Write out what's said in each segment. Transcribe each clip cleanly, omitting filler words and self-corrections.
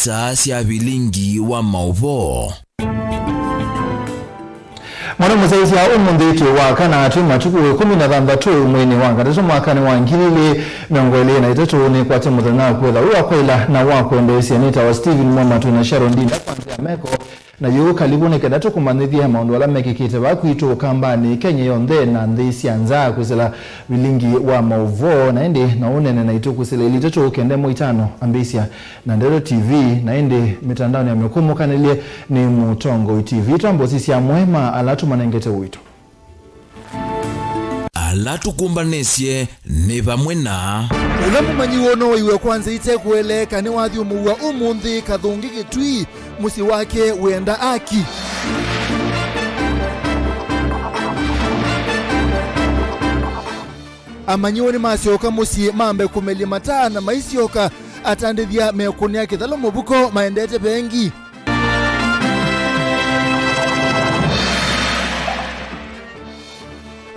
isa cia Vilingi wa Mauvoo. Mwana musaisi ya umunditu wa kana atuma chuku 16 mwini wanga teso mwakani wa ngilili miongwele na itetu ni kwa timu dhana kwela uwa na wako ndesi anita wa Steven Mwema tuna Sharon Dina kwanzia meko na yu kalibune kedato kumandithi ya maundu wala mekikite wakuitu kambani Kenya yonde na ndesi anza kusila Vilingi wa Mauvoo na indi na unene na itu kusila ilitetu kende mwitano ambisia na ndelo TV na indi mitandao ya mekumu kanilie ni Mutongo TV tambo sisi ya MUEMA alatu manengete wito alatu kumbanesye ni bamwe na ulamu manyiwono iwe kwanza ite kueleka ni wathi umuwa umundi kathungi gitui musi wake wenda aki amanyiwoni masioka musi mambe kumeli matana maisioka atandithia mekuni yake thalo mubuko maendete bengi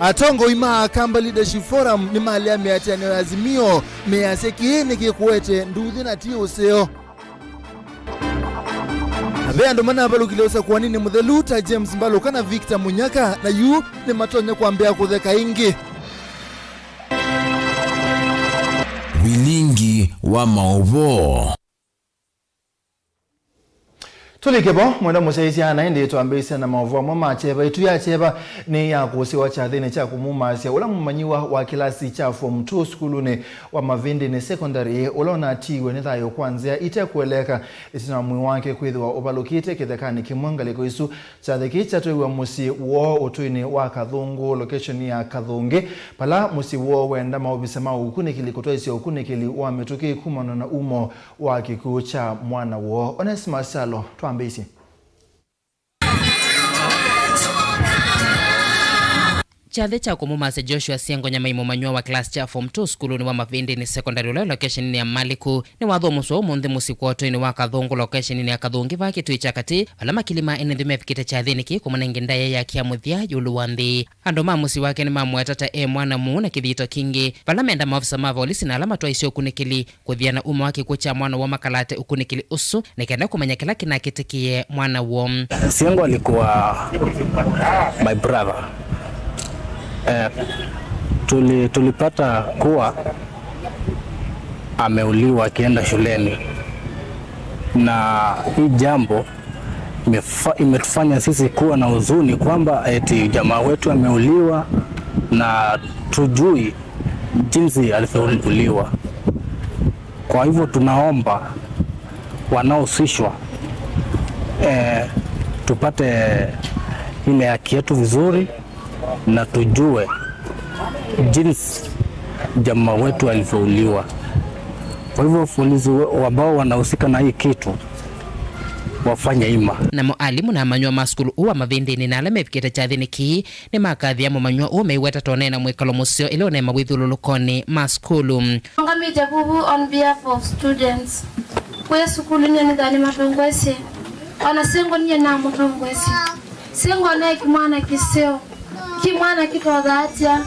Atongo ima Kamba Leadership Forum ni mali ya miatani ya azimio meyaseki ni kikuwete nduthi na tiyo seo. Abea ndo mana abalu kiliosa kwa nini mudheluta James Mbaluka na Victor Munyaka na yu ni matonye kwa mbea kutheka ingi. Vilingi wa Mauvoo. Tulikebo mwenda musaisi anaende tuambise na Mauvoo mama cheba itu ya cheba ni ya kusiwa chathini cha kumumasi ula mumanyiwa wa kilasi cha form 2 skuluni wa Mavindi ni secondary ula unatiwe ni thayo kwanzia ite kueleka isina mwi wake kwithiwa ubalukite kithekani kimwangaliko isu chathiki chatuiwa musi wo utuini wa Kathungu location ya Kathungi pala musi wo wenda maobise ukunikili kutoa isi ukunikili wa mituki kumano na umo wa kikuu cha mwana wo Onesmus Salo tuambisi. Chathe cha kumumase Joshua Siengo Nyamaimo manywa wa class cha form 2 skuluni wa Mavindi ni secondary location ni ya Maliku ni wathomuso mundi musikoto ni wa Kathungu location ni ya Kathungi vaki tuichakati alama kilima enendhume fikite chathiniki kumanengendaye ya kiamuthia yulu wanthi andoma musi wake ni mamwetata mwana muuna kithito kingi palamenda maofisa mavolisi na alama twaisio ukunikili kuthiana umo wake kucha mwana wa makalate ukunikili usu nikenda kumanya kila kinakitikie mwana wo. Siengo alikuwa my brother. Tulipata kuwa ameuliwa akienda shuleni na hii jambo imetufanya sisi kuwa na huzuni kwamba eti jamaa wetu ameuliwa na tujui jinsi alivyouliwa. Kwa hivyo tunaomba wanaohusishwa tupate ile haki yetu vizuri na tujue jinsi jamaa wetu alivyouliwa. Kwa hivyo polisi ambao wanahusika na hii kitu wafanya ima. Na mwalimu na manywa maskulu uwa Mavindi ni nalame fikite chathini ki ni makathi ya manywa uwa meiweta tone na mwekalo musio ili one mawithululukoni maskulu. Ngamija bubu on behalf of students. Kwe sukulu nye nidhani matungwesi. Wana sengo nye na matungwesi. Sengo na kimwana kiseo. Kimwana kitoza atia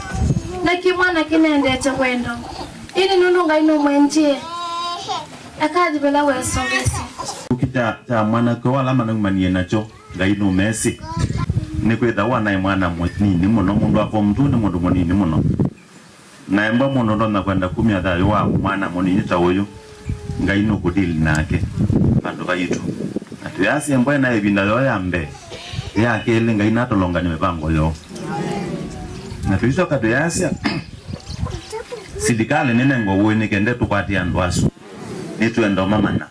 na kimwana kinendete wendo ini nununga ino mwenjie akadi bela wesongesi ukita ta mwana ko wala manumanie nacho ngaino mesi ni kwetha wana mwana mwetini muno mundu apo mtu ni mundu munini muno na emba muno ndo nakwenda kumya thari wa mwana munini ta uyu ngaino kudili nake bandu bayitu atuyasi emba na ebinda yo yambe yake ile ngaina tolonga ni mipango yo na tuiso katuyasya sidikale nenengo uwene kende tukwati ya ndwasu nituenda umamana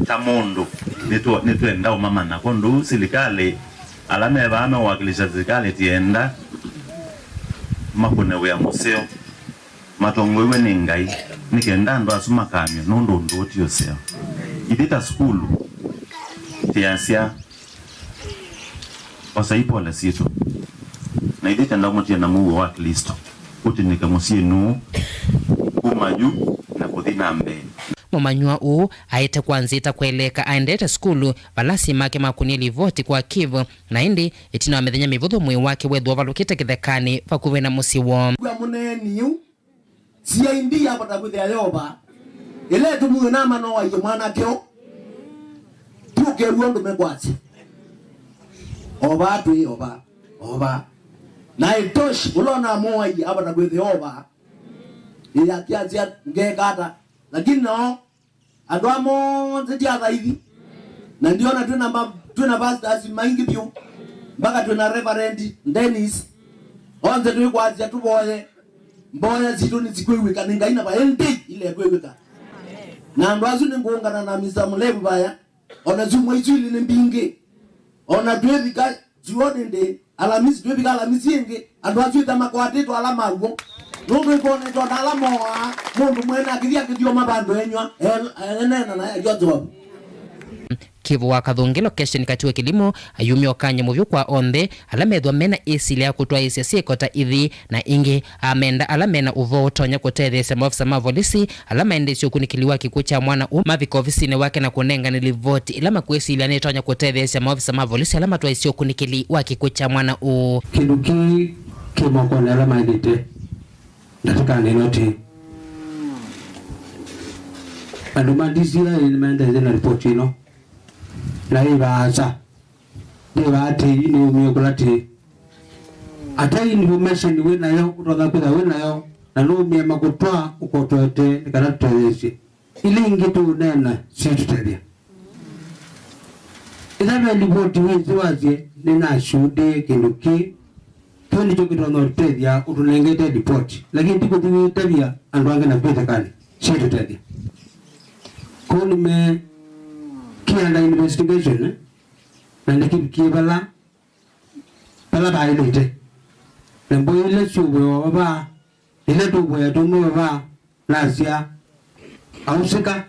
tamundu nituenda umamana kondu silikale alame vame wakilisha silikale tienda makune wea museo matongwewe ni ngai nikenda ndwasu makamyo nundu nduoti yoseo idita skulu tiasya osaipo ala sito na idita ndaumutia na Mungu wa Kristo utinika musienu kumaju na kuthina mbele mumanywa u aite kwanzita kueleka aendete skulu balasi make makunili voti kwa kivu na indi itino amethenya mivutho mwi wake wethwa valukite kithekani vakuve na musiwo kwa muneniu sia indi ya bata kuthia yoba ile tumuyo na mano wa mwana kyo tuke uondo mekwati oba tu oba na itosh ulona moyi aba na gwethi oba ya kiasi ngekata lakini no adwamo ndia dhaivi na ndio na tuna pastors maingi pio mpaka tuna reverend Dennis onze tu kwazia tuboye mboya zituni zikweweka ningaina ba ende ile kweweka na ndwazu ningongana na Mr. Mulevu baya ona zumwe izuli nembinge ona dwibika ziwodende alamisi dwibika alamisi yenge andwazu itamakwati to alamago nundu ikone to alamoa mundu mwena akithia kidio mabando enywa enena na yozo Kivu wa Kathungi location katiwe kilimo ayumi okanye muvyo kwa onde alamedwa mena isili ya kutwa isi kota ithi na ingi amenda alamena uvo utonya kutethesya maofisa mavolisi alamaende sio kunikiliwa kikucha mwana maviko ofisini wake na kunenga nilivoti ilama kwesili anetonya kutethesya maofisa mavolisi alama twa sio kunikiliwa kikucha mwana kiduki kimoko na alamaendete nataka nenoti andumandisia inimenda zena report ino na ibaza debate ni umiokulati ata information we nayo kutoka kwa we nayo na no MUEMA kutwa ukotoete nikaratoyesi ilingi tu nena si tutelia ila report we ziwaje nina shude kinduki twende chokito no telia utunengete report lakini tiko tiwi tabia andwange na pete kali si tutelia koni me kianda investigation na ndikibikie bala bailete nembo ile chubo baba ile tubo ya tumo baba nasia ausika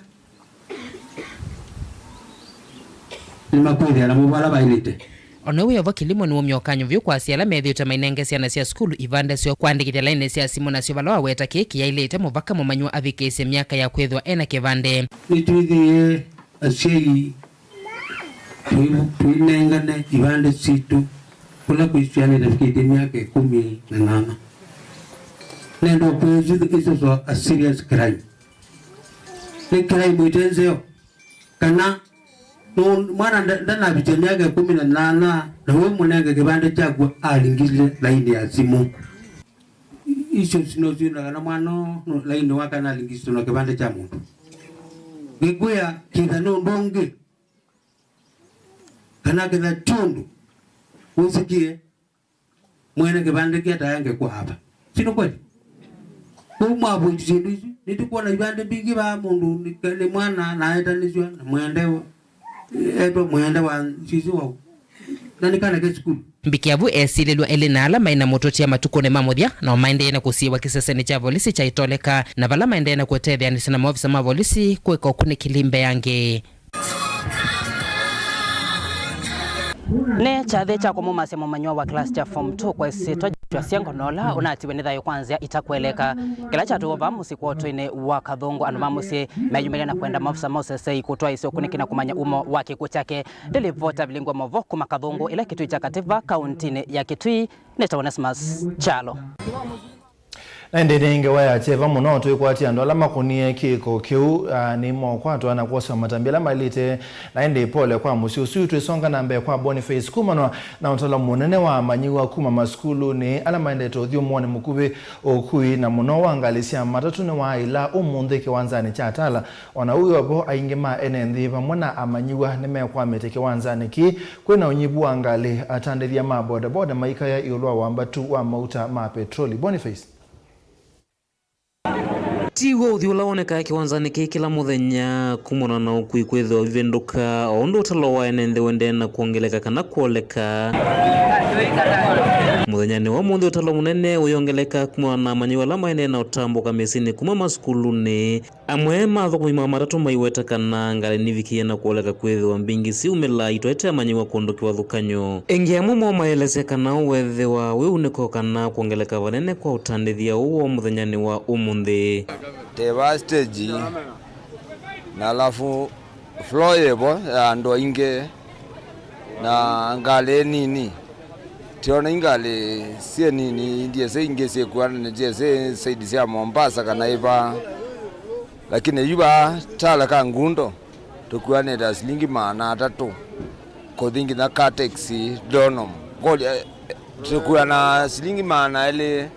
ni makweli ana mubala bailete Onewe yavo kilimo ni umyokanyo vyo kwa siala medhi utamainenge siya na siya skulu ivande siyo kuandikite laine siya simu na siyo balawa weta keki ya ilete muvaka mumanyua avikese miaka ya kwethwa ena kevande nituithi asei tuinengane ivande situ kula kuisiane nafikite miaka 18 nendo kwezi iso so a serious crime ni crime itenzeo kana no mwana ndana biche miaka 18 na wewe mwanenge kibande chako alingile laini ya simu iso sino kana mwana laini waka na alingile no kibande cha muntu ngekuya kidano ndonge kana kida tundu usikie mwene kibande kiata yange kwa hapa sino kweli umabo itindu hizi nitukuona ibande bingi ba mundu nikale mwana na aetanizwa na mwendewa eto mwende wa sisi wao nani kana ke school Mbikiavu esilelwa elinala maina mototia matukone mamodia na maende na kusiwa kisaseni cha volisi cha itoleka na vala maende na kuetethia nisana maofisa mavolisi kuweka ukune kilimbe yange ne chathe cha kumuma semo manywa wa class cha form 2 kwa sito jwa siango nola unati wenetha yo kwanza itakweleka kila cha tuwa musiku otoine wa Kathungu anu mamusi mayumele na kwenda maofisa mausese kutoa isio kunikina kumanya umo wa kiku chake delivota Vilingi Mauvoo kuma Kathungu ila Kitui cha Kativa kauntini ya Kitui neta Onesmus Chalo Nende inge waya cheva muno tuikwati ando alama kunie kiko kiu ni mokwato ana kuosa matambila malite naende pole kwa musiusu tuisonga nambe kwa Boniface Kumanwa na utala munene wa manyiwa kuma maskulu ni alama ende tothio mwone mukube okui na muno wangalisia matatu ne wa ila umunde kiwanzani cha atala ona uyo abo aingema enendi pamona amanyiwa neme kwa mete kiwanzani ki kwena unyibu wangali atandethia maboda boda maika ya iolwa wambatu wa mauta ma petroli Boniface Tigo uthiulaoneka kiwanzani kila muthenya kumona na ukuikwetho vivenduka ondo talowa enende wendena kuongeleka kana kuoleka muthenya ni wa muthi utalo munene uyongeleka kumona na manyiwa lama enena utambuka mesini kuma maskuluni amwe mathukuma matatu maiweta kana ngale nivikie na kuoleka kwetho mbingi si umela itoete manyiwa kuondokiwa thukanyo engia mumo maeleze kana wethe wa weuneko kana kuongeleka vanene kwa utandithia uo muthenya ni wa umuthi teba stage na alafu floor yebo ando inge na ngale nini tiona ingale sie nini ndiye se inge se kuana ndiye se saidi sia Mombasa kana iba lakini yuba tala ka ngundo tukuaneta silingi maana 3 kodhingi na ka taxi donom goli tukuwa na silingi maana ile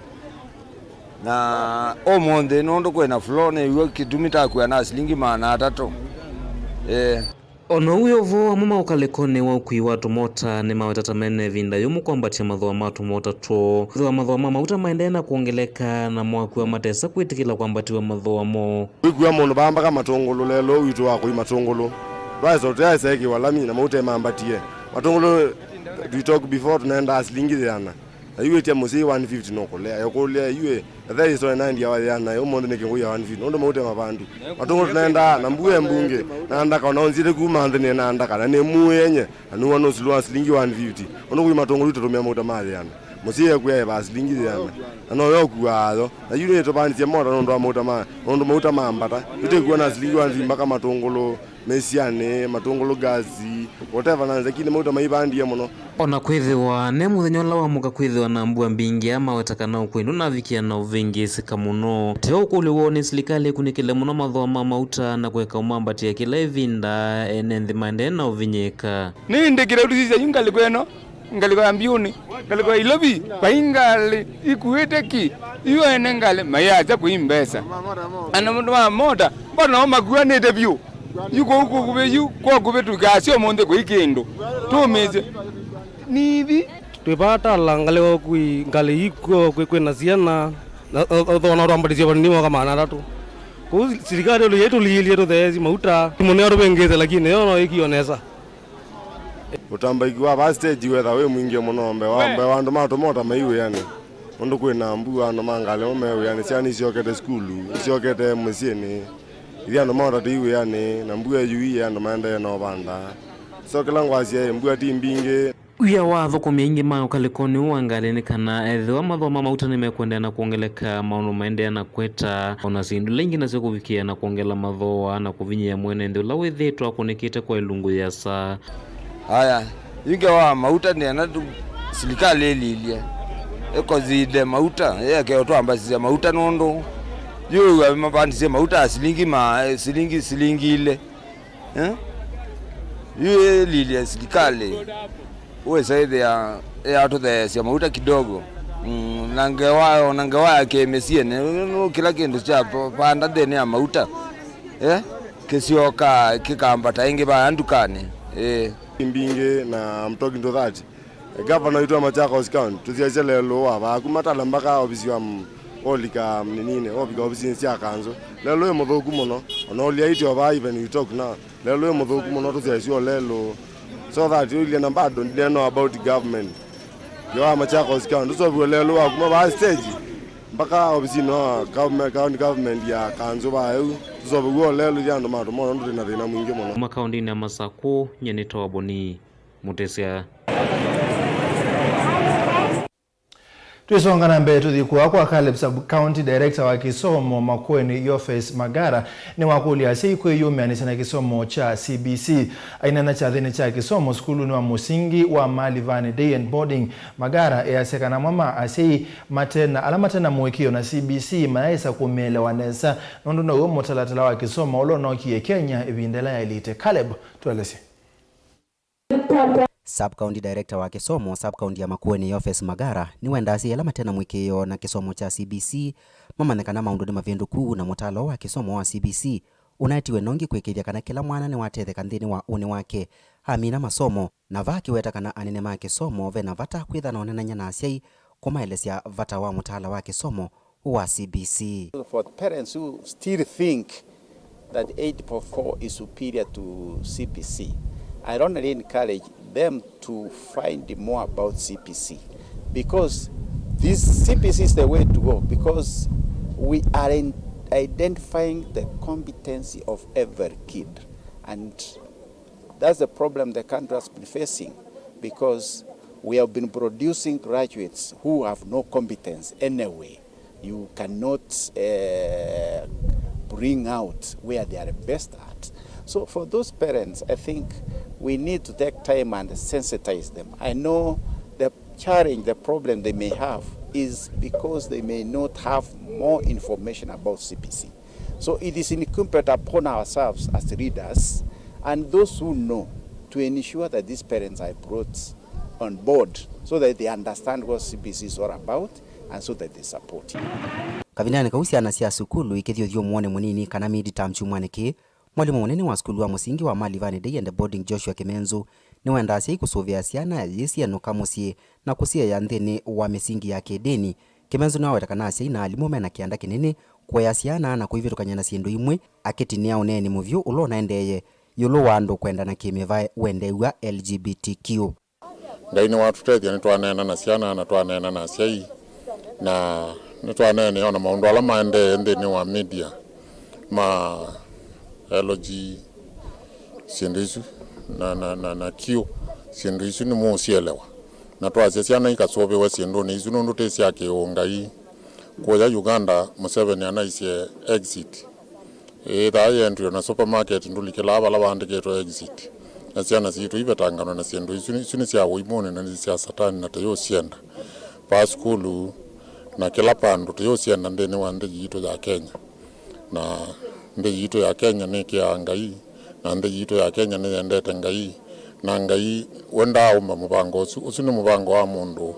na omonde nondo kwena flone yo kidumita kwa na silingi maana 3 ono uyo vo mama ukalekone wa ukui watu mota ni mawetata mene vinda yumu kwambatia madhoa matu mota to dhua madhoa mama uta maendena kuongeleka na mwaku wa matesa kuitikila kwambatiwa madhoa mo wikuwa mono bamba kama matongolo lelo witu wako matongolo raizo tia seki walami na maute mambatie matongolo we talk before tunaenda asilingi yana na yue tia musi 150 nokolea yokolea yue there is 90 ya yana yo mondo nekengo ya 150 ndo maute mabandu matongolo tunaenda na mbuye mbunge na andaka naonzile kuma ndene na andaka na ne muyenye anu wano silu asilingi 150 ndo kuyi matongolo tutomia maute mali yana musi yakuya ba asilingi yana ano yokuwa na yue to bandi moto ndo maute ma ndo maute mambata tutekuwa na asilingi 150 mpaka matongolo mesiane matongolo gazi whatever nanze kile maute maibandi ya mono ona kwithiwa ne muthenyola wa muka kwithiwa na mbua mbingi ama wetakana ukwindu na vikia na uvingi sika muno teo kuliwo ni serikali kunikile muno madhoa mauta na kweka umambatia kila ivinda enenthi maende na uvinyika ni ndekira utisisa yungali kweno ngali kwa ambiuni ngali kwa ilobi kwa ingali ikueteki iyo ene ngali mayaza kuimbesa ana mundu wa moda mbona omakuwa nete byo yuko huko kubeyu kwa kubetu gasio monde kwa ikendo tumeze nivi twipata langale wa kui ngale iko kwena ziana na rambalizia bandimo kama na 3 ku serikali ile yetu lilie to thezi mauta tumonero bengeze lakini yono ikionesa utamba ikiwa ba stage wetha we mwingi munombe wambe wandu matomota maiwe yani undu kwena mbua no mangale omewe yani siani siokete skulu siokete musieni ili ando maota tiwe yani na mbua yui ando maende no banda so kila ngwasia mbua timbinge uya watho kwa miingi mao kalikoni uangalini kana edhiwa madhoa mauta nimekwendea na kuongeleka maunu maendea na kweta ona sindu lengi na siku vikia na kuongela madhoa na kuvinyia mwenende ula wethitu akunikite kwa ilungu ya saa haya yunge wa mauta ni anatu serikali ililia eko zide mauta yake oto ambasizia mauta nondo yu mabandizia mauta silingi ile yu lilia serikali uwe saidi ya ato the mauta kidogo nangewa ke mesiene kila kindu cha panda dene ya mauta kesioka kikambata inge ba andukane mbinge na I'm talking to that governor itu Machakos County tuziache lelo wa kumatala mpaka obisi wa olika nini obika obisi ya kanzo lelo yo muthuku muno ona olia itu wa even you talk now lelo yo muthuku muno tuziache lelo so that you really know about government yo Machakos County so we lelo wa kuma ba stage mpaka obisi no government ya kanzo ba eu so we lelo ya ndo mato mono ndo na mwingi muno makaundi na Masako nyenito waboni mutesia Tuisonga na mbele tuthikuwa kwa Caleb Sub-County Director wa kisomo Makueni Yofes Magara ni wakulia siku yumeanisa na kisomo cha CBC. Aina na chathini cha kisomo skulu ni wa musingi wa Malivani Day and Boarding. Magara seka na mama asii alama tena mwekio na CBC maesa kumelewanesa nondo na uomo talatala wa kisomo ulo na kie Kenya ibindela ya elite. Caleb tuelesi. Sub-County Director wa kisomo Sub-County ya Makueni Yofes Magara ni wendasi alama tena mwikio na kisomo cha CBC mamanekana maundu ni mavindu kuu na mutalo wa kisomo wa CBC unaitiwe nongi kwikithia kana kila mwana ni watetheka nthini wa uni wake hamina masomo na vaki weta kana anene ma kisomo vena vata kwitha na onenanya na asiai kumaelesya vata wa mutala wa kisomo wa CBC. For parents who still think that 8.4 is superior to CPC, I don't really encourage them to find more about CPC because this CPC is the way to go because we are identifying the competency of every kid and that's the problem the country has been facing because we have been producing graduates who have no competence anyway. You cannot bring out where they are best at. So for those parents, I think we need to take time and sensitize them. I know the challenge, the problem they may have is because they may not have more information about CPC. So it is incumbent upon ourselves as readers and those who know, to ensure that these parents are brought on board so that they understand what CBC is all about and so that they support. Kavindani kausiana cia sukulu ikithio muone munini kana midi tamchu mwaniki mwalimu munene wa skulu wa musingi wa Malivani Day and Boarding Joshua Kimenzu ni wenda asia ikusuvia ciana yisi anuka musie na kusia ya nthini wa misingi ya kidini. Kimenzu na wetakana asia ina alimu mena kianda kinini kwa ciana na kuivitukanya na ciendu imwe akitinia uneni muvyu ulo naendeye yulu wandu kwenda na kimivae wendewa LGBTQ. Ngai ni watutethia ni twanena na ciana na twanena na asia na ni twanene ona maundu ala maende nthini wa media ma LG sindisu na Q sindisu ni musielewa na twacia ciana ikasobe wa sindu ni isu nundu te cia kiungai kwa Uganda Museveni anaisie exit thaye entry na supermarket ndulikila bala bandiketo exit na ciana citu ivetangano na sindu isu ni cia uimone na cia satani na tayo cienda pa skulu na kila pandu tayo cienda ndene wa ndegi itu ya Kenya na ndegi itu ya Kenya ni kia ngai na ndegi itu ya Kenya ni endete ngai na ngai wenda umba mubango usu ni mubango wa mundu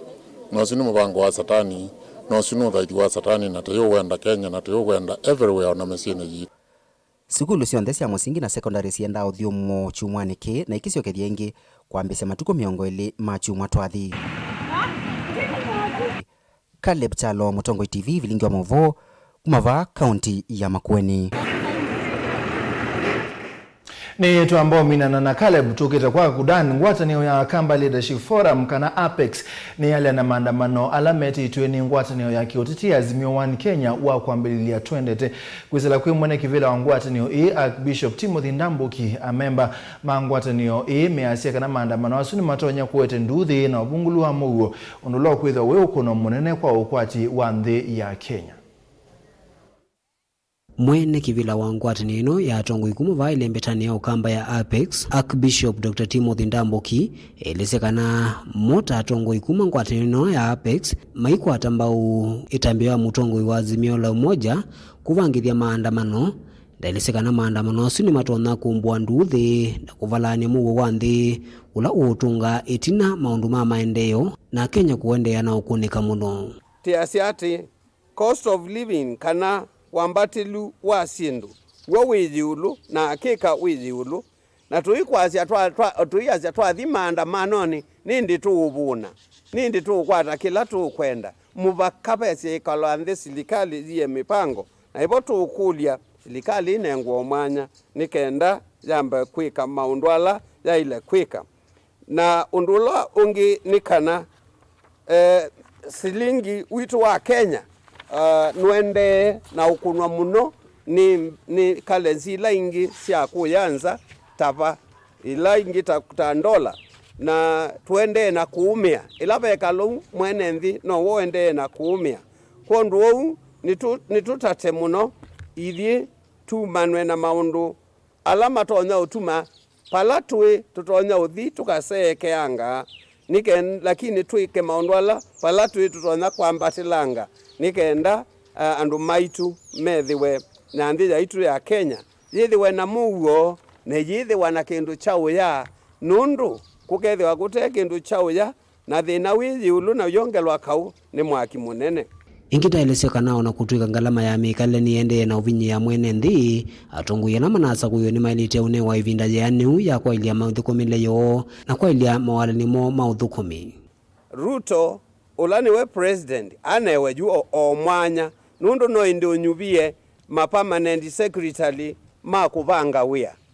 na usu ni mubango wa satani na usu ni uthaiti wa satani na tayo wenda Kenya na tayo wenda everywhere na mesine yitu. Sukulu cionthe cia musingi na secondary cienda uthiomo chumwaniki na ikisio kethiengi kwambise matuko 20 ma chumwa twathi. Caleb Chalo, Mutongoi TV, Vilingi wa Mauvoo, Mauvoo, kaunti ya Makueni. Ni tuambao minana na Caleb tukita kwa kudani ngwatanio ya Kamba Leadership Forum kana Apex ni yale na maandamano alameti tueni ngwatanio ya kiotiti Azimio One Kenya wa kuambililia twendete kwizela kwe mwene kivila wa ngwatanio Archbishop Timothy Ndambuki amemba ngwatanio measia kana maandamano asuni matonya kuwete nduthi na wabungulu wa Mauvoo undulo kwitha we ukono munene kwa ukwati wa nthi ya Kenya. Mwene kivila wa ngwatanio ino ya tongo ikumu vaile mbetani ya ukamba ya Apex, Archbishop Dr. Timothy Ndambuki elisekana mota atongo ikumu ngwatanio ino ya Apex maiko atambau itambiwa mutongo wa Azimio la Umoja kuvangithia maandamano elisekana maandamano asuni matona kumbwa nduthi na kuvalania Mauvoo wa nthi ula utunga itina maundu ma maendeleo na Kenya kuendea na ukunika muno. Tiasiati cost of living kana wambatilu wa sindu wo wiziulu na akika wiziulu na tuikwasya tuiasya twathi maandamanoni nindi tuubuna nindi tuukwata kila tuukwenda muvakapesya ikalo nthi silikali ziye mipango na ivo tuukulya silikali inengwa mwanya nikenda yamba kwika maundu ala ya ile kwika na undulo ungi nikana silingi witu wa Kenya nwende na ukunwa muno ni kalenzi ila ingi sia kuyanza tapa ila ingi takutandola na tuende na kuumia ila bekalo mwene nthi no woende na kuumia kwa nduo nitutate muno ithi tumanwe na maundu alama tonya utuma pala tuwe tutonya uthi tukaseke anga niken lakini tuike maundu ala pala tuwe tutonya kwambatilanga nikenda andu maitu methiwe na nthi yaitu ya Kenya yithiwe na Mauvoo na yithiwe na kindu chao ya nundu kukethiwa gute kindu chao ya na thina wiziulu na yongelwa kau ni mwaki munene. Ingita elesekana ona kutwika ngalama ya mikale ni ende na uvinyi ya mwene nthi atonguye na manasa kuyo ni mailite une wa ivinda ya niu ya kwa ilia mauthukumile yo na kwa ilia mawalani mo mauthukumi. Ruto ulani we president anewe juu o mwanya nundu no indi unyubie ma permanent secretary ma kuvanga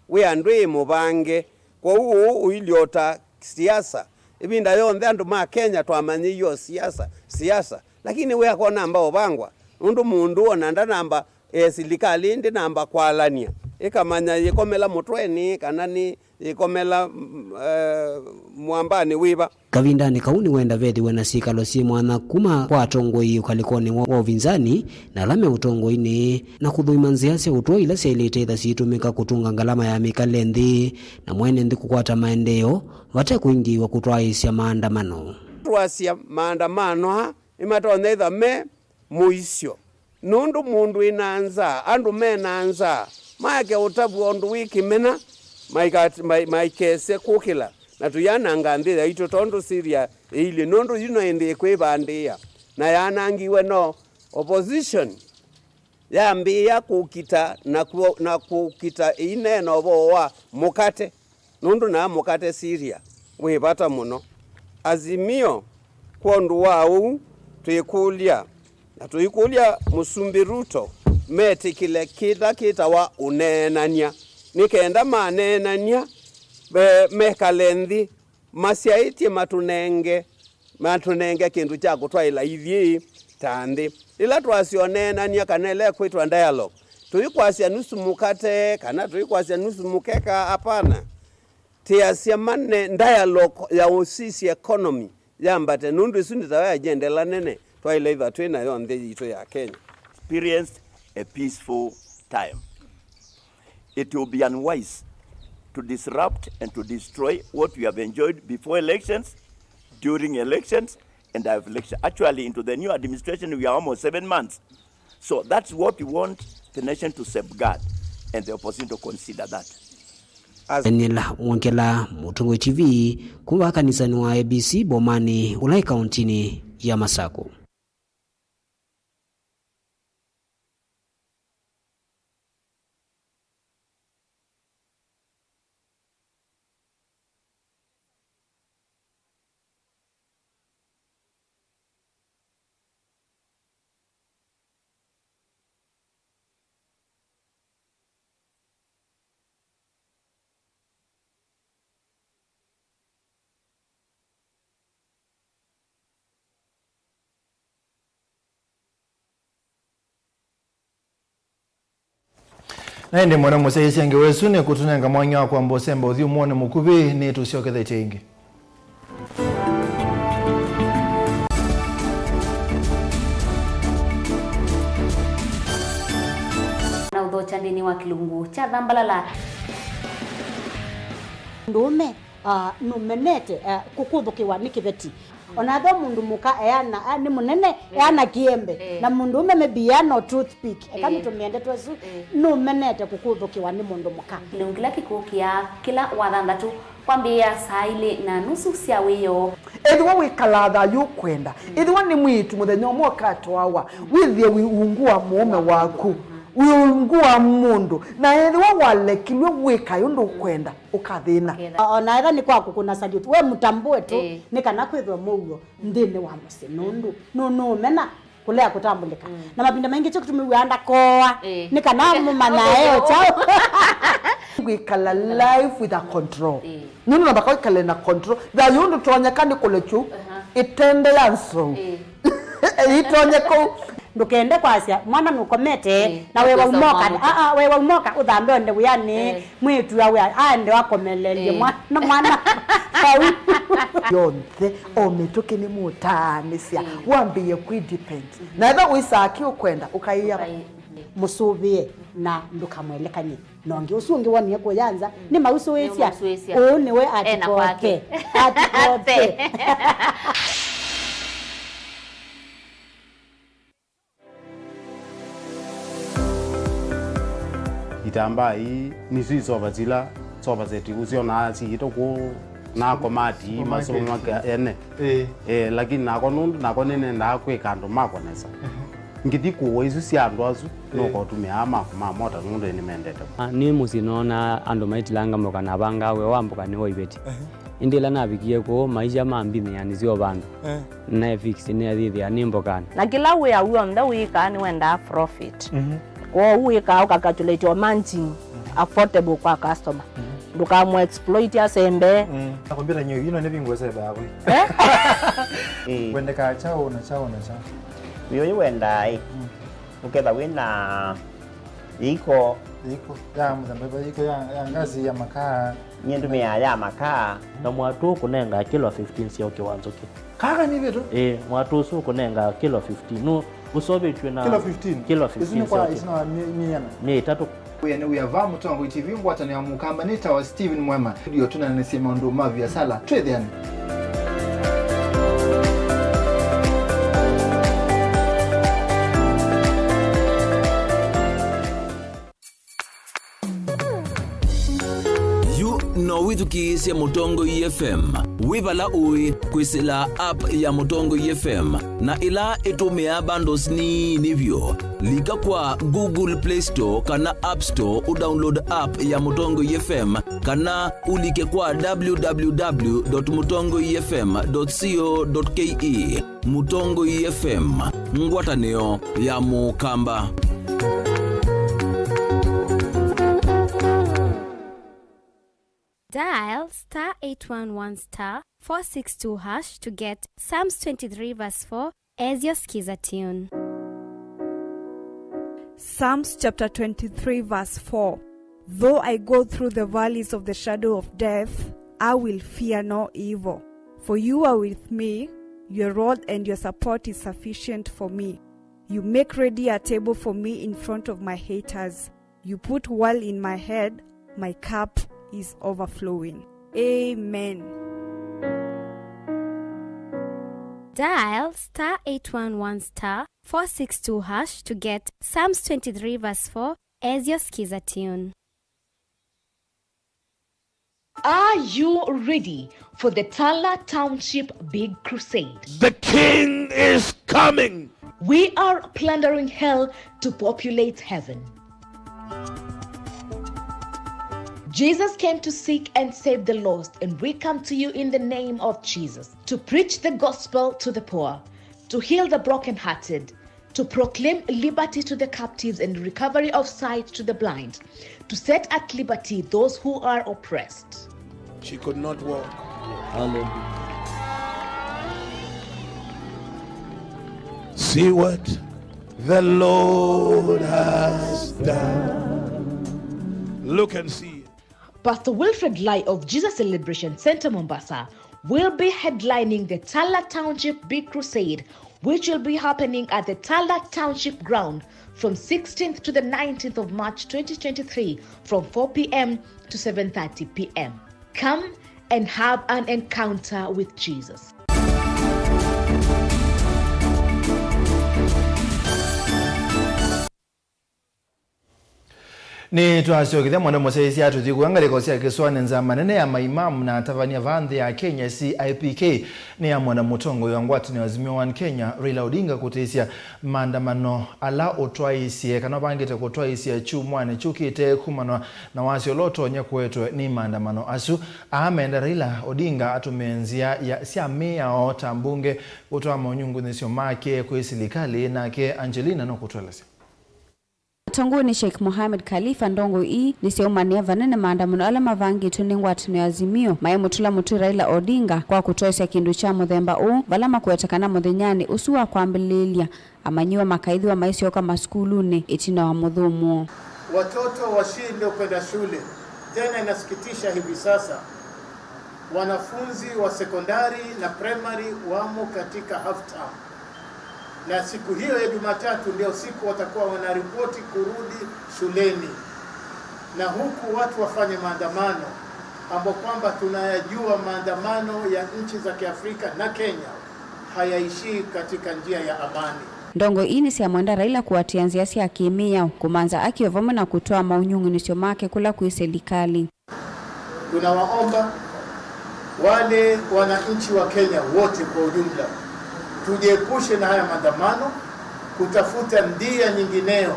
wea ndwe mubange kwa uiliota siasa ibinda yonthe andu ma Kenya twamanyi yo siasa lakini we akona ambao bangwa nundu mundu ona ndanamba silikali ndi namba kwalania ikamanya yikomela mutweni kana ni ikomela mwambani wiba kavindani kauni wenda vethi wena sikalo si mwana kuma kwa tongoi ukalikoni wa uvinzani na lame utongoi ni na kudhuima nziasi utuwa ila siyailete itha siitumika kutunga ngalama ya mikale nthi na mwene nthi kukwata maendeo vate kuingi wa kutwaisya maandamano tuasya maandamano imatonda itha me muisyo nundu mundu inanza andu menanza maake utabu ondu wiki mena maikese kukila na tuyananga ndira ito tondo siria ili nondo yuno ende kwebandia na yanangiwe no opposition yambia kukita na kukita ineno bowa mukate nundu na mukate siria webata muno azimio kondu wau tuikulia na tuikulia Musumbi Ruto meti kile kita wa unenania nikenda manenania mekalendi masiaiti matunenge kindu cha kutwaila ithie tandi ila twasionenania kanele kwitwa dialogue tuikwasia nusu mukate kana tuikwasia nusu mukeka hapana tiasia mane dialogue ya usisi economy yambate nundu isundi tawa agenda la nene twaila itha twina yo nthi ito ya Kenya experienced a peaceful time. It will be unwise to disrupt and to destroy what we have enjoyed before elections, during elections, and after election. Actually, into the new administration, we are almost 7 months. So that's what we want the nation to safeguard, and the opposition to consider that. Enela Mwankela, Mutungo TV, kuwa kanisani wa ABC Bomani, Ulai Kauntini ya Masako. Naende mwana musaisi yange wesune kutunenga mwanya wako ambosemba uthi umwone mukubi ni tusiokethe ingi. Na udhocha ndini wa kilungu cha dhambalala. Ndume numenete kukuthukiwa ni kibeti onatho mundu muka eana ni munene eana kiembe na mundu ume no toothpick kama tumiende twesu numenete kukuthukiwa ni mundu muka kila kikukia kila wathandatu kwambia saile na nusu cia wiyo ethwa wikalatha yukwenda ethwa ni mwitu muthenya mwoka twawa withie wiungua mume waku wiungua mundu na ethwa walekilwe wika yundu kwenda ukathina ona etha ni kwaku kuna salute we mutambue tu ni kana kwithwa mugo ndini wa musi nundu no mena kulea kutambulika na mapinda mengi cyo kutumiwa anda koa ni kana mumana eo chao wikala life with a control nunu na bakao kala na control da yundu tonyakani kulechu itende yanso itonye ko ndukende kwasia mwana nukomete na wewa umoka wewa umoka uthambe onde wiyani mwitu ya wya ande wakomelelie mwana yonthe omituke ni mutanisia wambie kudepend na eba wisaki ukwenda ukaiya musubie na ndukamwelekanye nonge usungi wani ko yanza ni mausuwesia ni we atikote itamba hii ni sisi soba zetu usiona si itoku na komati masomo maka ene lakini nako nundu nako nene ndakwe kando mako nesa ngiti kuwo isu si andu azu noko tumeama kuma mota nundu ni mendete ni musinona andu maitilanga moka na banga we wambuka ni hoibeti indila nabikie ko maisha mambini yani sio bandu na fix ni adhithi animbokana na kila we awu nda we kan wenda profit ko we ka ukakalculate managing affordable kwa customer dukamu exploit ya sembe nakwambia nyo yino ne bingwese bawe wende ka chao na wiyo wenda uketha wina iko ya mzambeba iko ya ngazi ya makaa nyendu ya makaa na mwatu kunenga kilo 15 sio kiwanzo ki kaka ni vitu mwatu su kunenga kilo 15 no usobe chwe kilo 15 isina ni tatu we are Mutungo TV ngwatani ya mukamba nita wa Steven Mwema ndio tunanisema ndo mavi ya sala twethiani no withukisya Mutongo FM wibala ui kwisila app ya Mutongo FM na ila itumia bundles ni nivyo lika kwa Google Play Store kana App Store udownload app ya Mutongo FM kana ulike kwa www.mutongoefm.co.ke. Mutongo FM, ngwataneo ya Mukamba. Dial *811*462# to get Psalms 23 verse 4 as your skiza tune. Psalms chapter 23 verse 4. Though I go through the valleys of the shadow of death, I will fear no evil. For you are with me, your rod and your support is sufficient for me. You make ready a table for me in front of my haters. You put oil in my head, my cup is overflowing. Amen. Dial *811*462# to get Psalms 23 verse 4 as your skiza tune. Are you ready for the Tala Township Big Crusade? The King is coming! We are plundering hell to populate heaven. Jesus came to seek and save the lost, and we come to you in the name of Jesus to preach the gospel to the poor, to heal the brokenhearted, to proclaim liberty to the captives and recovery of sight to the blind, to set at liberty those who are oppressed. She could not walk. Hallelujah. See what the Lord has done. Look and see. Pastor Wilfred Lai of Jesus Celebration Center Mombasa will be headlining the Tala Township Big Crusade, which will be happening at the Tala Township Ground from 16th to the 19th of March 2023 from 4 p.m. to 7:30 p.m. Come and have an encounter with Jesus. Ni twasogithia mwana museisi atuthi kuangalia cia kiswane nza manene ya maimamu na Tanzania vandhi ya Kenya CIPK ni ya mwana mutongo ya ngwati ni Azimio One Kenya Raila Odinga kutesia maandamano ala otwaisie kana bangite kutwaisia chumwane chukite kumanwa na wasio loto nyakwetwe ni maandamano asu ameenda Raila Odinga atumenzia ya sia mea o tambunge utwa monyungu nisio make kwesilikali na ke Angelina no kutweleza. Tongo ni Sheikh Mohamed Khalifa ndongo ni seumania vanene maandamano ala mavangi tuningwati ni Azimio maye mutula mutu Raila Odinga kwa kutoesya kindu cha muthemba valama kuetakana muthenyani usuwa kwambililia amanyiwa makaidhi wa maisha yoka maskuluni itina wa mudhumu. Watoto washinde kwenda shule. Tena inasikitisha hivi sasa wanafunzi wa sekondari na primary wamo katika half term. Na siku hiyo ya Jumatatu ndio siku watakuwa wanaripoti kurudi shuleni. Na huku watu wafanye maandamano ambapo kwamba tunayajua maandamano ya nchi za Kiafrika na Kenya hayaishi katika njia ya amani. Ndongo ni siamwenda Raila kuatianzia si akimia kumanza akiovoma na kutoa maunyungu nisio make kula kuiserikali. Tunawaomba wale wananchi wa Kenya wote kwa ujumla tujiepushe na haya maandamano, kutafuta ndia nyingineo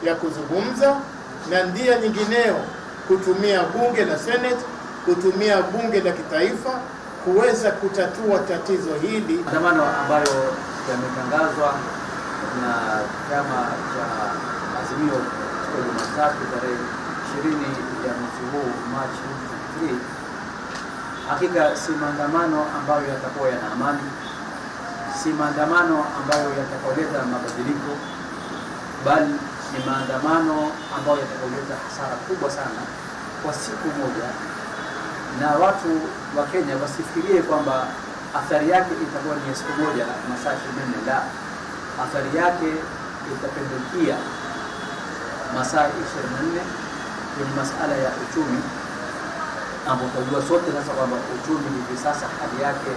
ya kuzungumza na ndia nyingineo kutumia bunge la Senate, kutumia bunge la kitaifa kuweza kutatua tatizo hili. Maandamano ambayo yametangazwa na chama cha Azimio siku ya Jumatatu tarehe 20 ya mwezi huu March 3, hakika si maandamano ambayo yatakuwa yana amani, si maandamano ambayo yatakoleta mabadiliko, bali ni maandamano ambayo yatakoleta hasara kubwa sana kwa siku moja, na watu wa Kenya wasifikirie kwamba athari yake itakuwa ni siku moja masaa 24. La, athari yake itapendekia masaa 24 kwenye masala ya uchumi, ambapo tunajua sote sasa kwamba uchumi hivi sasa hali yake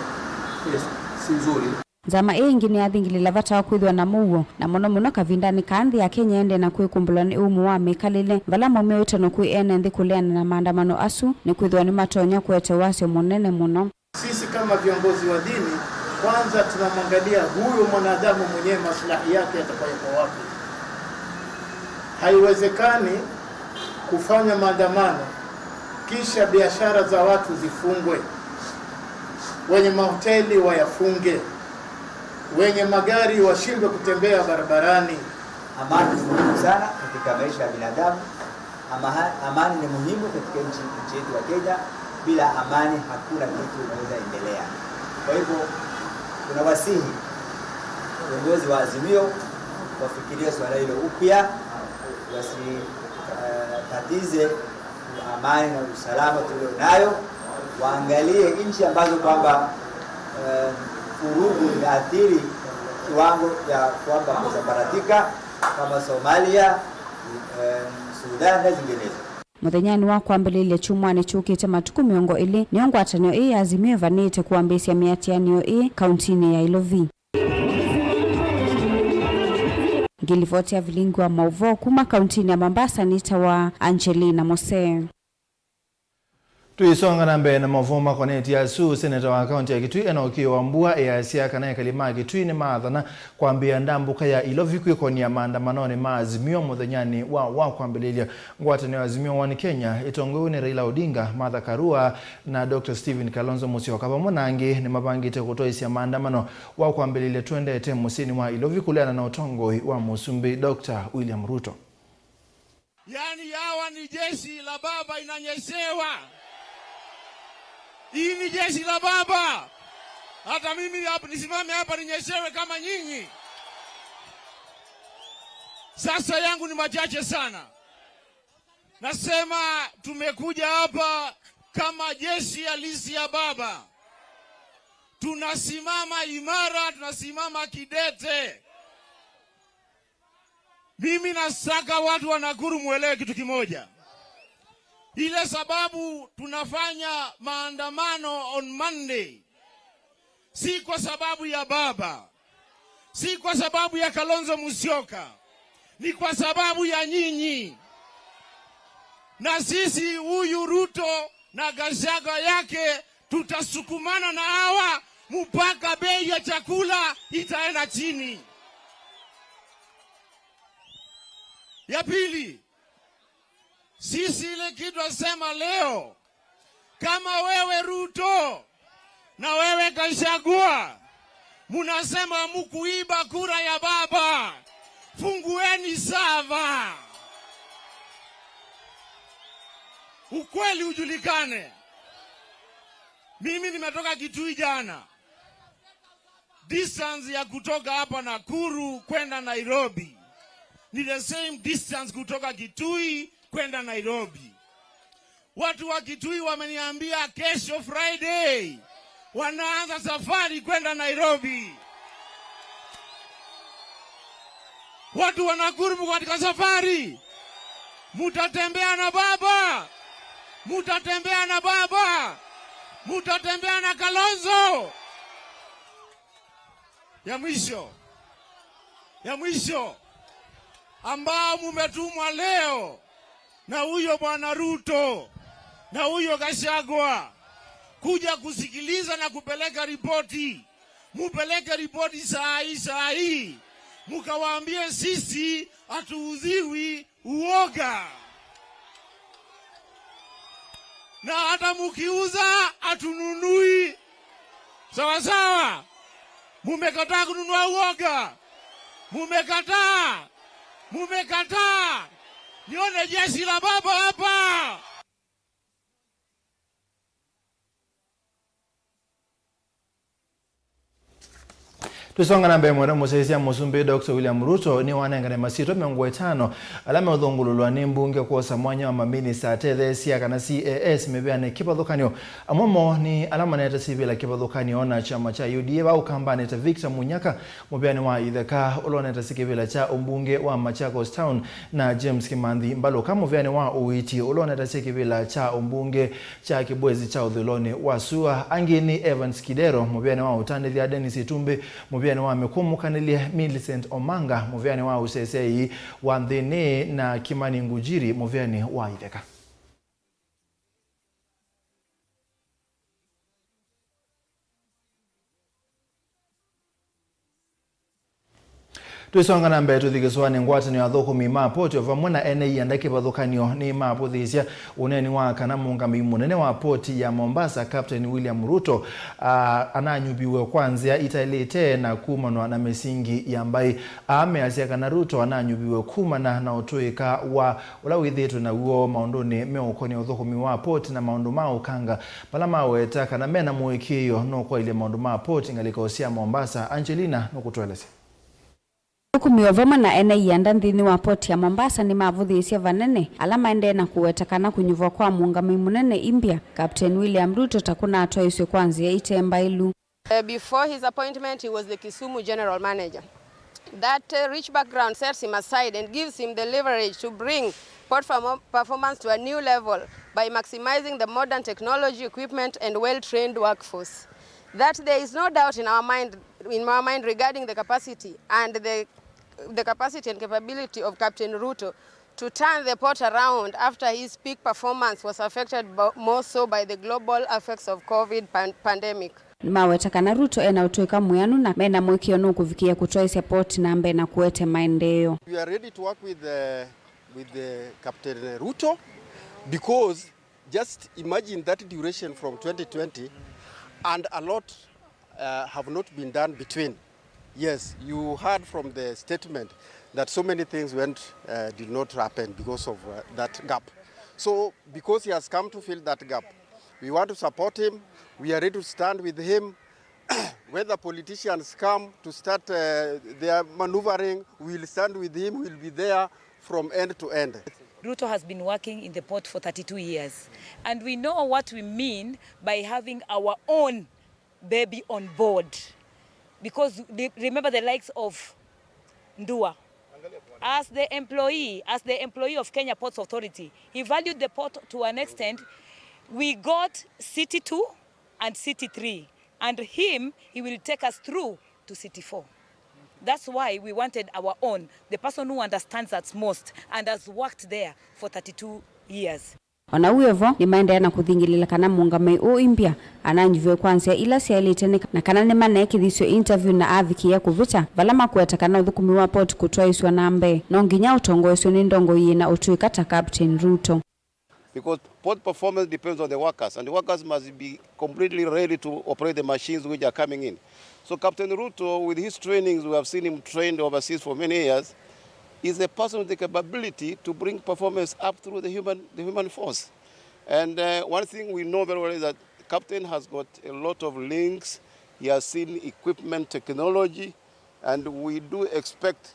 si nzuri. Zama ingine yathingilila vata wa kwithwa na Mauvoo na muno kavindani kanthi ya Kenya ende na kwikumbulwa ni umu wa mikalile vala maume utano kwi ene nthi kuleana na maandamano asu ni kwithwa ni matonya kwete wasio munene muno. Sisi kama viongozi wa dini kwanza tunamwangalia huyu mwanadamu mwenyewe, maslahi yake yatakuwa wapi. Haiwezekani kufanya maandamano kisha biashara za watu zifungwe, wenye mahoteli wayafunge, wenye magari washindwe kutembea barabarani. Amani ni muhimu sana katika maisha ya binadamu. Amani ni muhimu katika nchi yetu ya Kenya. Bila amani hakuna kitu kinaweza endelea. Kwa hivyo tunawasihi viongozi wa Azimio wafikirie swala hilo upya, tatize amani na usalama tulionayo, waangalie nchi ambazo kwamba furugu inaathiri kiwango ya kwamba kusambaratika kama Somalia, Sudan na zinginezo. Muthenyani wa kwambilile chumwani chukite matuku miongo ili niongwatanio ii Azimio vanite kuambisia miatianio ii kauntini ya Ilovi. Ngilivoti ya Vilingi wa Mauvoo kuma kauntini ya Mombasa nita wa Angelina Mose. Tuisonga na mbele na Mauvoo makoneti ya su seneta wa kaunti ya Kitui Enoki Wambua easia kana kalima Kitui ni maathana kwambia ndambuka ya Ilovi kwikonia maandamanoni ma Azimio. Muthenyani wa kwambililia ngwatanio ya Azimio wani Kenya itongowe ni Raila Odinga, Martha Karua na Dr. Stephen Kalonzo Musyoka pamonangi ni mabangite kutoisia maandamano wa kwambililia tuendete musini wa Ilovi kuleana na utongoi wa Musumbi Dr. William Ruto. Yani hawa ni jeshi la baba inanyeshewa. Hii ni jeshi la baba. Hata mimi hapa nisimame hapa ninyeshewe kama nyinyi. Sasa yangu ni machache sana. Nasema tumekuja hapa kama jeshi halisi ya baba. Tunasimama imara, tunasimama kidete. Mimi nasaka watu wa Nakuru muelewe kitu kimoja. Ile sababu tunafanya maandamano on Monday si kwa sababu ya baba, si kwa sababu ya Kalonzo Musyoka, ni kwa sababu ya nyinyi. Na sisi huyu Ruto na Gachagua yake tutasukumana na hawa mpaka bei ya chakula itaenda chini. Ya pili, sisi ile kitu asema leo, kama wewe Ruto na wewe Gachagua munasema mkuiba kura ya baba, fungueni sava, ukweli ujulikane. Mimi nimetoka Kitui jana, distance ya kutoka hapa Nakuru kwenda Nairobi ni the same distance kutoka Kitui kwenda Nairobi. Watu wa Kitui wameniambia kesho Friday wanaanza safari kwenda Nairobi. Watu wa Nakuru katika safari, mutatembea na baba, mutatembea na baba, mutatembea na Kalonzo. Ya mwisho ambao mumetumwa leo na huyo bwana Ruto na huyo Gachagua kuja kusikiliza na kupeleka ripoti. Mupeleke ripoti saa hii. Mukawaambie sisi hatuudhiwi uoga. Na hata mukiuza hatununui. Sawa sawa? Mumekataa kununua uoga. Mumekataa. Nione jeshi la baba hapa. Tusonga na mbele mwera musesia musumbi Dr. William Ruto ni wanengane masito miongo 5 alame udhongululwa ni mbunge kwa samwanya wa maminista tethesia kana CAS mebeane kipadhukanyo amomo ni alama neta sivila kipadhukanyo na chama cha UDA wa ukambane ta Victor Munyaka mubeane wa idheka uloneta sikivila cha umbunge wa Machakos Town na James Kimandhi Mbaloka mubeane wa uiti uloneta sikivila cha umbunge cha Kibwezi cha Udhuloni wa Sua angini Evans Kidero mubeane wa utandithia ya Dennis Itumbi mubiane wa mekumukanelia Millicent Omanga mubiane wa usesei wa Ndhene na Kimani Ngujiri mubiane wa idheka. Tuisonga na mbele tuthigiswane ngwatani wa thukumi mapoti ovamwana ene yandake bathukanio ni maputhisia uneni wa kana muungami munene wa poti ya Mombasa Captain William Ruto ananyubiwe kwanza itailete na kumanwa na mesingi yambai ameasia kana Ruto ananyubiwe kumana na utoeka wa ulawithitu na uo maundoni meukoni uthukumi wa poti na maundu mao kanga palama weta kana mena muikiyo no kwa ile maundu ma poti ngalikosia Mombasa. Angelina nokutwelese Kumiovama na ene yanda nthini wa poti ya Mombasa ni mavuthisia vanene alama ende na kuwetakana kunyuvwa kwa muungami munene Imbia Captain William Ruto takuna atoa iswe kwanza ya itemba ilu. Before his appointment he was the Kisumu general manager. That rich background sets him aside and gives him the leverage to bring port performance to a new level by maximizing the modern technology, equipment and well-trained workforce. That there is no doubt in our mind regarding the capacity and the capacity and capability of Captain Ruto to turn the port around after his peak performance was affected more so by the global effects of COVID pandemic. Mawetakana Ruto ena utoeka muyanu na mena mwekio no kufikia kutoa port na mbe na kuete maendeleo. We are ready to work with Captain Ruto because just imagine that duration from 2020 and a lot have not been done between. Yes, you heard from the statement that so many things did not happen because of that gap. So because he has come to fill that gap, we want to support him. We are ready to stand with him. Whether politicians come to start their maneuvering, we will stand with him. We will be there from end to end. Ruto has been working in the port for 32 years. And we know what we mean by having our own baby on board. Because remember the likes of Ndua. As the employee of Kenya Ports Authority, he valued the port to an extent. We got City 2 and City 3. And he will take us through to City 4. That's why we wanted our own, the person who understands that most and has worked there for 32 years. Ona uevo ni maende na kuthingilila kana muungame o Imbia ananyuviwe kwanza ila siailitene na kana ne maneke thisio interview na aviki ya kuvita valama kuetakana uthukumi wa port kutoa iswa nambe no nginya utongo iswa ni ndongo yina utuika ta Captain Ruto. Because port performance depends on the workers and the workers must be completely ready to operate the machines which are coming in. So Captain Ruto, with his trainings, we have seen him trained overseas for many years, is a person with the capability to bring performance up through the human force. And one thing we know very well is that Captain has got a lot of links. He has seen equipment technology, and we do expect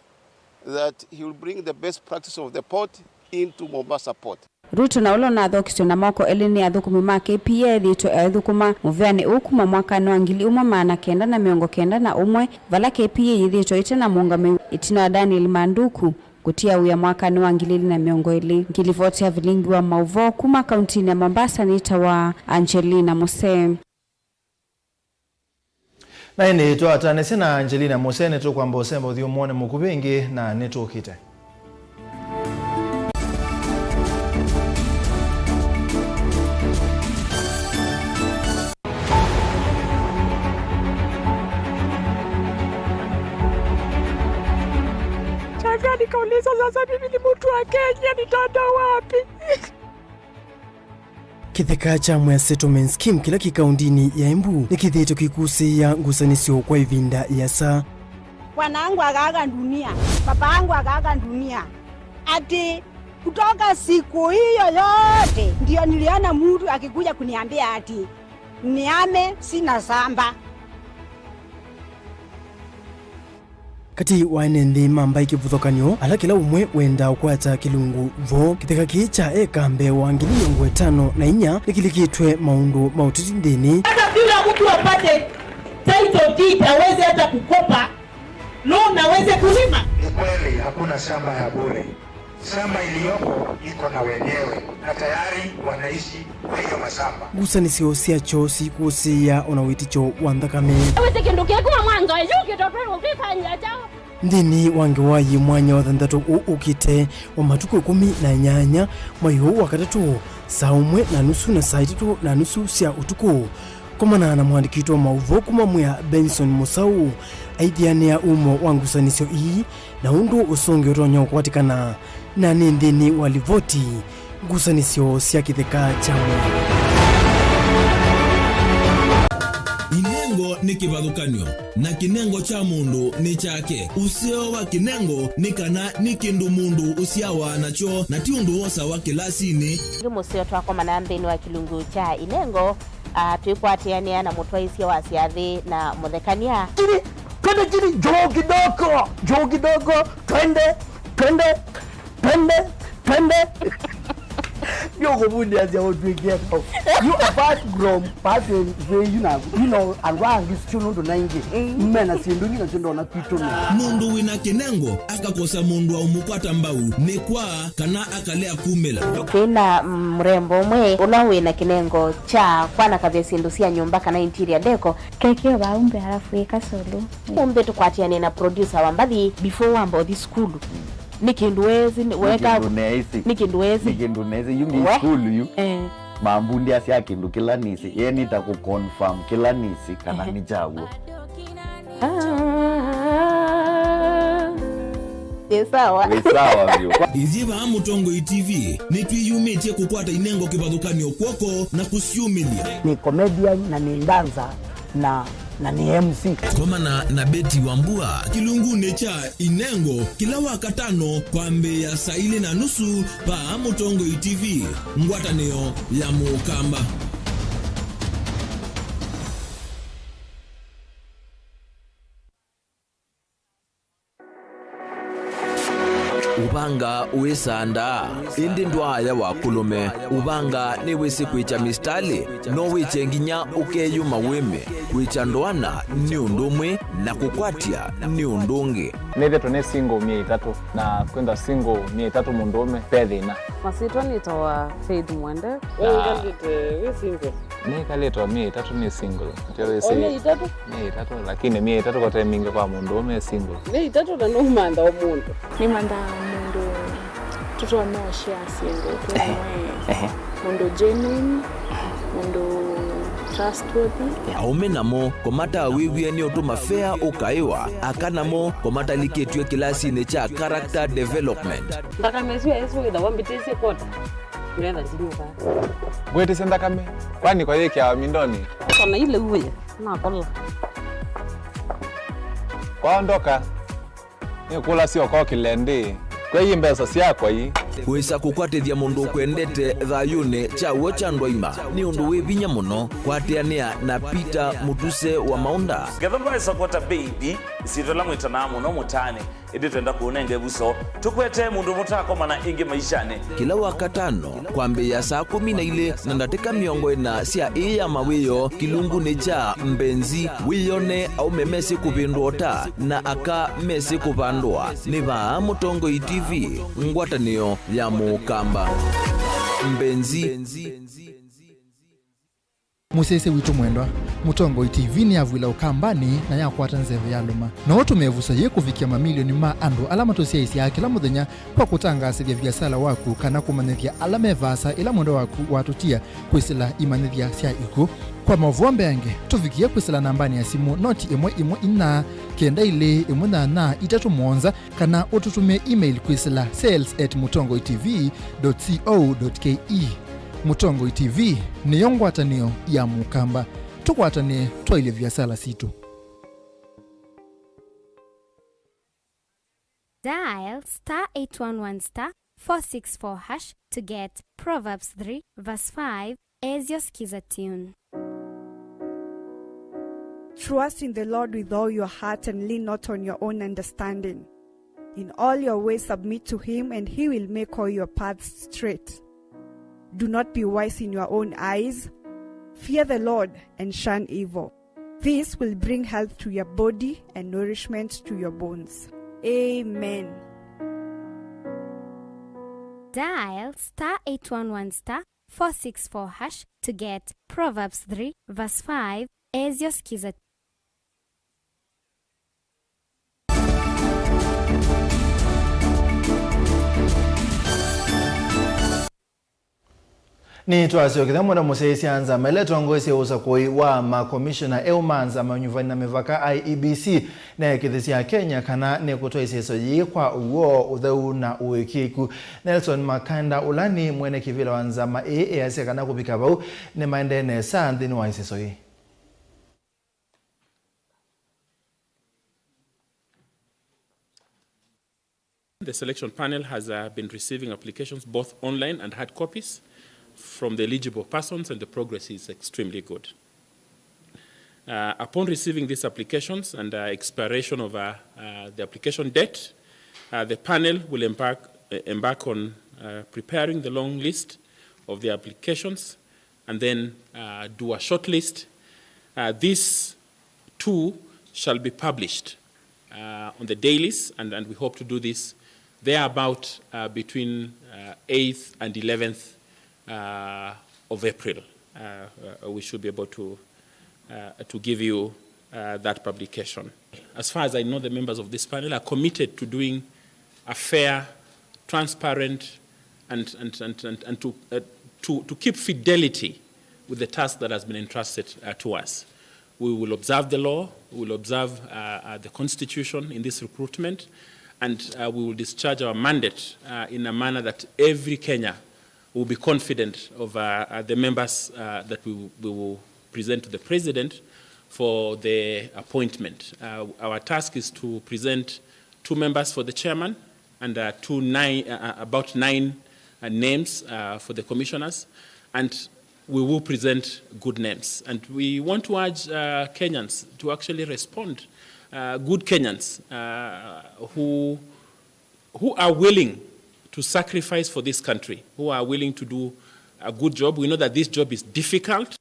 that he will bring the best practice of the port into Mombasa Port. Ruto na ulo na thokisyo na moko elini ya thukumi ma KPA dhito ya thukuma muvyani ukuma mwaka nwangili maana kenda na miongo kenda na umwe vala KPA dhito ite na muungame itino ya Daniel Manduku kutia uya mwaka nwangili na miongo ili. Ngilivoti ya Vilingi wa Mauvoo kuma kauntini ya Mombasa nita wa Angelina Mose. Na ini tuatane sina Angelina Mose netu kwa mbosembo dhiyo mwone mukubingi na netu ukite. Nikauliza sasa mimi ni mtu wa Kenya nitaenda wapi? Kitheka cha mwa settlement scheme kila kikaundini ya Embu nikithito kikusi ya ngusanisio kwa ivinda ya saa. Wanangu agaga dunia, baba yangu agaga dunia. Ati kutoka siku hiyo yote ndio niliona mtu akikuja kuniambia ati niame sina samba. kati waene nthi mamba ikivuthokanio ala kila umwe wenda ukwata kilungu vo kitheka kicha ekambe wa 2054 ikilikitwe maundu mautiti nthini. Hata bila mtu apate title deed aweze hata kukopa loan aweze kulima. Ni kweli hakuna shamba ya bure. Shamba iliyopo iko na wenyewe na tayari wanaishi kwa hiyo mashamba. Gusanisio cia chosi kusia ona witicho wa nthakame. Aweze kindu kekuma mwanzo yuki totoro ukifanya chao. Ndini wange wayi mwanya wa thanthatu ukite wa matuko 18 mwaiho wa katatu saa 1:30 na saa 3:30 cia utuku. Komana na mwandikitwa Mauvoo kuma mwya Benson Musau aithiania umo wa ngusanisio ii na undu usonge utonya ukwatikana na nindini walivoti ngusanisio cia kitheka chamwe. Inengo ni kivathukanio na kinengo cha mundu ni chake. Usio wa kinengo ni kana ni kindu mundu usiawa nacho na ti undu wosa wa kilasini. Musio twako manambeni wa kilungu cha inengo tuikwatiania na mutwaisia wa siathi na muthekania. Kini joo kidogo twende Yo bundi azia wotwikia kwa you apart from person where you know around this chuno ndo nangi mmena sinduni na chundo na kitu mundu wina kinengo akakosa mundu wa umukwata mbau ni kwa kana akalea kumela kina mrembo mwe unawina kinengo cha kwana kabya sindu cia nyumba kana interior deco keke baumbe halafu ikasolo umbe tukwatiane na producer wa mbathi before wambo this school nikinduwezi weka nikinduwezi yungi school yu mambundi asia kindu kila nisi yeni ta ku confirm kila nisi kana ni jawo sawa vyo iziva Mutongo TV nitwiyumitie kukwata inengo kivathukanio kwoko na kusiumilia ni comedian na ni dancer na ni MC komana na Beti Wambua kilungune cha inengo kila wakatano kwa mbe ya saa 4:30 pa Mutongo TV ngwatanio ya mukamba. Ubanga uisanda indi ndwaya wa kulume ubanga ni wisi kwicha mistali no wiche nginya ukeyuma weme kwicha ndwana ni undumwe na kukwatia ni undungi neve tone single 300 na kwenda single 300 mundume pedhina masito nitoa Faith Mwende we single ne kaleto 300 ni single ntewe si 300 lakini 300 kwa time mingi kwa mundume single 300 na no manda omuntu ni manda mundu tuto no share single mundu genuine mundu trustworthy aumenamo komata wiwie ni otuma fair ukaiwa akanamo komata liketwe kilasi ne cha character development ndaka mezu yesu ida wambitese kota nenda zinuka gwete senda kame kwani kwa yeke ya mindoni kana ile uwe na kola kwaondoka ni kula sio kwa kilende kwa hii mbesa si yako hii wesa kukwatithia mundu kwendete thayune cha wocha ndwaima ni undu wivinya muno kwatiania na Peter Mutuse wa Maunda Gethomba support baby isitola mwitana muno mutane indi twenda kuonenge buso tukwete mundu mutako mana ingi maishane kila wakatano kwambe ya saa 12 na ndateka miongo ina cia iya mawiyo kilungu ne cha mbenzi wiyone au memesi kupindota na aka mesi kupandwa ni va Mutongo TV ngwatanio ya mukamba mbenzi musese witu mwendwa Mutongo TV ni avwila ukambani na yakwata nzeve ya luma na watu mevusa ye kufikia mamilioni ma andu alama tosia isi ya kila muthenya kwa kutangasithia biasala waku kana kumanithia alama evasa ila mwendo waku watutia kwisila imanithia sia iku kwa Mauvoo yange tufikie kwisila nambani ya simu noti 114 kenda ile 18 kana ututume email kwisila sales@mutongotv.co.ke. Mutongo TV ni yongwatanio ya mukamba tukwatane twaile biasala situ. Dial *811*464# to get Proverbs 3 verse 5 as your skiza tune. Trust in the Lord with all your heart and lean not on your own understanding. In all your ways submit to him, and he will make all your paths straight. Do not be wise in your own eyes. Fear the Lord and shun evil. This will bring health to your body and nourishment to your bones. Amen. Dial *811*464# to get Proverbs 3 verse 5 as your skiza. Ni tuasio kithamona museisi anza meleto ngosi usa koi wa makomishona eumanza manyuvani na mevaka IEBC na kithisi ya Kenya kana ne kutoa iseso yi kwa uo utheu na uikiku. Nelson Makanda ulani mwene kivila wanza ma AAS kana kupika bau ne maendene saa ndini wa iseso yi. The selection panel has been receiving applications both online and hard copies from the eligible persons, and the progress is extremely good. Upon receiving these applications and expiration of the application date, the panel will embark on preparing the long list of the applications and then do a short list. These two shall be published on the dailies, and we hope to do this there about between 8th and 11th of April. We should be able to give you that publication. As far as I know, the members of this panel are committed to doing a fair, transparent, and to keep fidelity with the task that has been entrusted to us. We will observe the law, we will observe the Constitution in this recruitment, and we will discharge our mandate in a manner that every Kenya will be confident of the members that we will present to the President for the appointment. Our task is to present 2 members for the chairman and about 9 names for the commissioners, and we will present good names. And we want to urge Kenyans to actually respond, good Kenyans who are willing to sacrifice for this country, who are willing to do a good job. We know that this job is difficult.